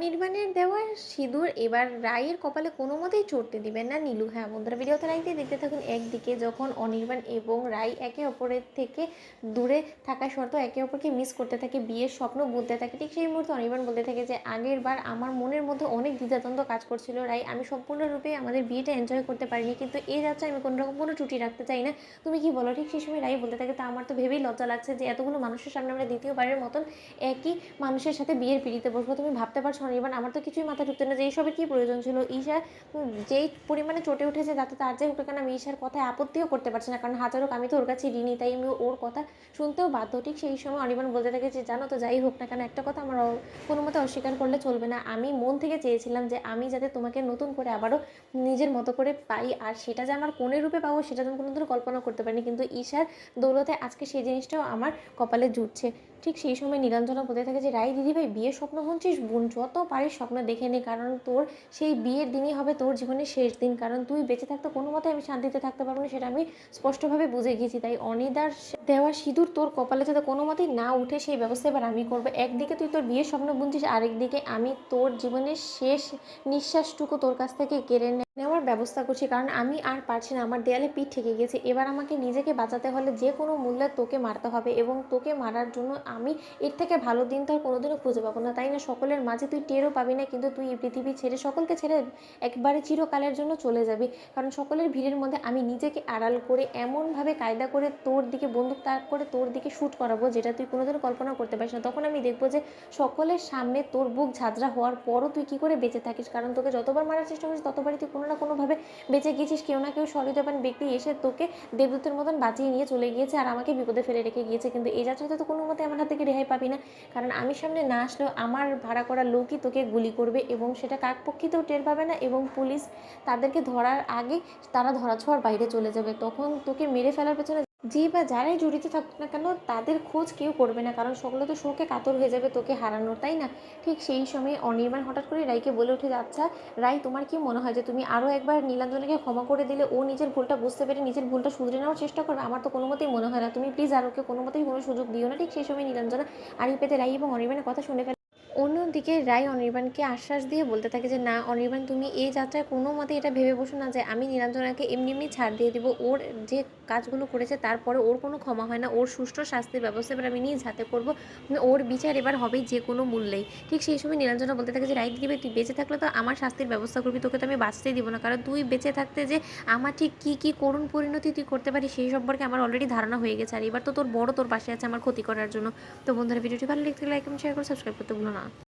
অনির্বাণের দেওয়া সিঁদুর এবার রায়ের কপালে কোনো মতেই চড়তে দিবেন না নীলু। হ্যাঁ বন্ধুরা, ভিডিওতে লাইক দিয়ে দেখতে থাকুন। একদিকে যখন অনির্বাণ এবং রায় একে অপরের থেকে দূরে থাকা সত্ত্বেও একে অপরকে মিস করতে থাকে, বিয়ের স্বপ্ন বুনতে থাকে, ঠিক সেই মুহূর্তে অনির্বাণ বলতে থাকে যে আগের বার আমার মনের মধ্যে অনেক দ্বিধাদ্বন্দ্ব কাজ করছিল রায়, আমি সম্পূর্ণরূপে আমাদের বিয়েটা এনজয় করতে পারিনি, কিন্তু এই যাত্রা আমি কোনো রকম কোনো ত্রুটি রাখতে চাই না, তুমি কি বলো? ঠিক সেই সময় রায় বলতে থাকে তা আমার তো ভেবেই লজ্জা লাগছে যে এতগুলো মানুষের সামনে আমরা দ্বিতীয়বারের মতন একই মানুষের সাথে বিয়ের পিড়িতে বসবো। তুমি ভাবতে পারছো অনির্বাণ, আমার তো কিছুই মাথা ঢুকতে না যে এইসবের কী প্রয়োজন ছিল। ঈশা যেই পরিমাণে চটে উঠেছে যাতে তার যে হোক কেন আমি ঈশার কথায় আপত্তিও করতে পারছি না, কারণ হাজার হোক আমি তো ওর কাছে ঋণী, তাই আমি ওর কথা শুনতেও বাধ্য। ঠিক সেই সময় অনির্বাণ বলতে থাকে যে জানো তো, যাই হোক না কেন একটা কথা আমার কোনো মতে অস্বীকার করলে চলবে না, আমি মন থেকে চেয়েছিলাম যে আমি যাতে তোমাকে নতুন করে আবারও নিজের মতো করে পাই, আর সেটা যে আমার কোনের রূপে পাবো সেটা আমি কোনোদিনও কল্পনা করতে পারিনি, কিন্তু ঈশার দৌলতে আজকে সেই জিনিসটাও আমার কপালে জুটছে। ঠিক সেই সময় নীলাঞ্জনা বলতে থাকে যে রায় দিদিভাই বিয়ের স্বপ্ন বুনছিস, বোন যত পারিস স্বপ্ন দেখে নে, কারণ তোর সেই বিয়ের দিনই হবে তোর জীবনের শেষ দিন, কারণ তুই বেঁচে থাকতে কোনো মতে আমি শান্তিতে থাকতে পারবো না, সেটা আমি স্পষ্টভাবে বুঝে গিয়েছি, তাই অনিদার দেওয়া সিঁদুর তোর কপালে যাতে কোনো মতেই না উঠে সেই ব্যবস্থা এবার আমি করবো। একদিকে তুই তোর বিয়ের স্বপ্ন বুনছিস, আরেকদিকে আমি তোর জীবনের শেষ নিঃশ্বাসটুকু তোর কাছ থেকে কেড়ে নেওয়ার ব্যবস্থা করছি, কারণ আমি আর পারছি না, আমার দেয়ালে পিঠ ঠেকে গেছে, এবার আমাকে নিজেকে বাঁচাতে হলে যে কোনো মূল্যে তোকে মারতে হবে, এবং তোকে মারার জন্য আমি এর থেকে ভালো দিন তো আর কোনোদিনও খুঁজে পাবো না, তাই না? সকলের মাঝে তুই টেরও পাবি না, কিন্তু তুই এই পৃথিবী ছেড়ে সকলকে ছেড়ে একবারে চিরকালের জন্য চলে যাবি, কারণ সকলের ভিড়ের মধ্যে আমি নিজেকে আড়াল করে এমনভাবে কায়দা করে তোর দিকে বন্দুক তাক করে তোর দিকে শ্যুট করাবো যেটা তুই কোনোদিনও কল্পনা করতে পারিস না। তখন আমি দেখবো যে সকলের সামনে তোর বুক ঝাঁঝরা হওয়ার পরও তুই কী করে বেঁচে থাকিস, কারণ তোকে যতবার মারার চেষ্টা করিস ততবারই তুই কোনো না কোনোভাবে বেঁচে গিয়েছিস, কেউ না কেউ সহৃদয়বান ব্যক্তি এসে তোকে দেবদূতের মতন বাঁচিয়ে নিয়ে চলে গিয়েছে আর আমাকে বিপদে ফেলে রেখে গিয়েছে, কিন্তু এই যাত্রাতে তো কোনো মতে আমার হাত থেকে রেহাই পাবি না, কারণ আমি সামনে না আসলেও আমার ভাড়া করা লোকই তোকে গুলি করবে, এবং সেটা কাকপক্ষিতেও টের পাবে না, এবং পুলিশ তাদেরকে ধরার আগে তারা ধরাছোঁয়ার বাইরে চলে যাবে, তখন তোকে মেরে ফেলার পেছনে যে বা যারাই জড়িত থাকুক না কেন তাদের খোঁজ কেউ করবে না, কারণ সকলে তো শোকে কাতর হয়ে যাবে তোকে হারানোর, তাই না? ঠিক সেই সময় অনির্বাণ হঠাৎ করে রাইকে বলে উঠে, আচ্ছা রাই, তোমার কি মনে হয় যে তুমি আরও একবার নীলাঞ্জনাকে ক্ষমা করে দিলে ও নিজের ভুলটা বুঝতে পেরে নিজের ভুলটা শুধরে নেওয়ার চেষ্টা করবে? আমার তো কোনো মতেই মনে হয় না, তুমি প্লিজ আর ওকে কোনো মতেই কোনো সুযোগ দিও না। ঠিক সেই সময় নীলাঞ্জনা আড়ি পেতে রাই এবং অনির্বাণের কথা শুনে ফেলে। অন্যদিকে রায় অনির্বাণকে আশ্বাস দিয়ে বলতে থাকে যে না অনির্বাণ, তুমি এই যাত্রায় কোনো মতে এটা ভেবে বসো না যে আমি নীলাঞ্জনাকে এমনি এমনি ছাড় দিয়ে দেবো, ওর যে কাজগুলো করেছে তারপরে ওর কোনো ক্ষমা হয় না, ওর সুষ্ঠু শাস্তির ব্যবস্থা এবার আমি নিজ হাতে করবো, ওর বিচার এবার হবেই যে কোনো মূল্যেই। ঠিক সেই সময় নীলাঞ্জনা বলতে থাকে যে রায় দিবে, তুই বেঁচে থাকলে তো আমার শাস্তির ব্যবস্থা করবি, তোকে তো আমি বাঁচতেই দিব না, কারণ তুই বেঁচে থাকতে যে আমার ঠিক কী কী করুণ পরিণতি তুই করতে পারিস সেই সম্পর্কে আমার অলরেডি ধারণা হয়ে গেছে, আর এবার তো তোর বড় তোর পাশে আছে আমার ক্ষতি করার জন্য। তো বন্ধুরা, ভিডিওটি ভালো লাগলে লাইক এবং শেয়ার করে সাবস্ক্রাইব করতে ভুলো না।